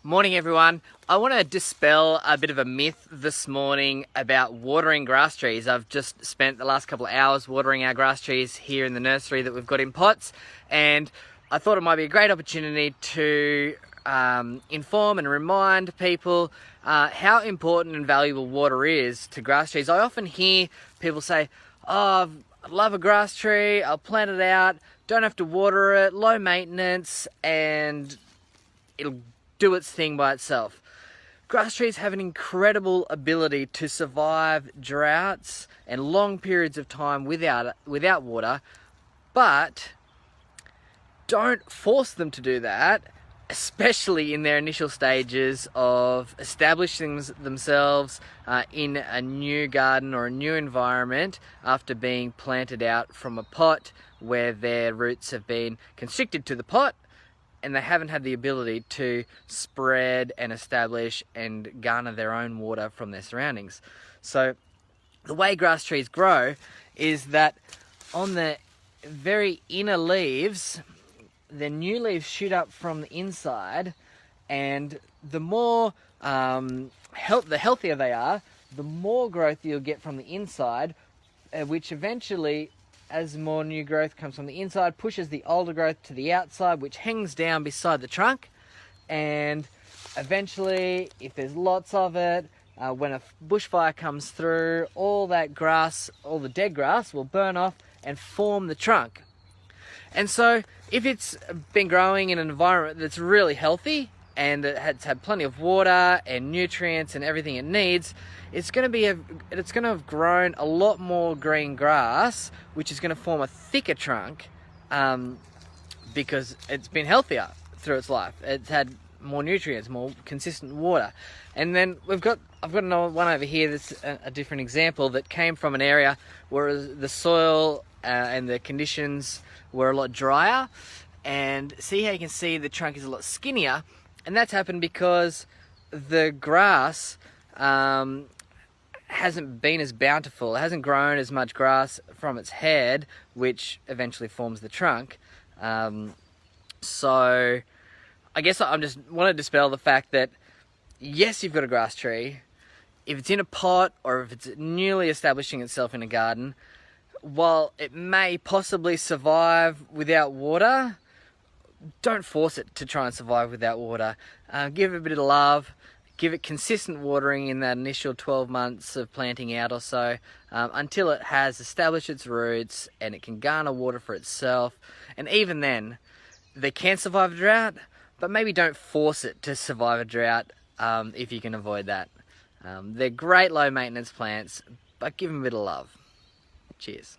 Morning everyone. I want to dispel a bit of a myth this morning about watering grass trees. I've just spent the last couple of hours watering our grass trees here in the nursery that we've got in pots, and I thought it might be a great opportunity to inform and remind people how important and valuable water is to grass trees. I often hear people say, "Oh, I love a grass tree, I'll plant it out, don't have to water it, low maintenance, and it'll do its thing by itself." Grass trees have an incredible ability to survive droughts and long periods of time without water, but don't force them to do that, especially in their initial stages of establishing themselves in a new garden or a new environment after being planted out from a pot where their roots have been constricted to the pot and they haven't had the ability to spread and establish and garner their own water from their surroundings. So the way grass trees grow is that on the very inner leaves, the new leaves shoot up from the inside, and the more the healthier they are, the more growth you'll get from the inside, which eventually, as more new growth comes from the inside, pushes the older growth to the outside, which hangs down beside the trunk. And eventually, if there's lots of it, when a bushfire comes through, all that grass, all the dead grass, will burn off and form the trunk. And so, if it's been growing in an environment that's really healthy and it has had plenty of water and nutrients and everything it needs, it's going to have grown a lot more green grass, which is going to form a thicker trunk because it's been healthier through its life. It's had more nutrients, more consistent water. And then I've got another one over here that's a different example that came from an area where the soil and the conditions were a lot drier. And see how you can see the trunk is a lot skinnier, and that's happened because the grass hasn't been as bountiful. It hasn't grown as much grass from its head, which eventually forms the trunk. So I guess I just want to dispel the fact that yes, you've got a grass tree. If it's in a pot or if it's newly establishing itself in a garden, while it may possibly survive without water, don't force it to try and survive without water. Give it a bit of love. Give it consistent watering in that initial 12 months of planting out or so, until it has established its roots and it can garner water for itself. And even then, they can survive a drought, but maybe don't force it to survive a drought if you can avoid that. They're great low maintenance plants, but give them a bit of love. Cheers.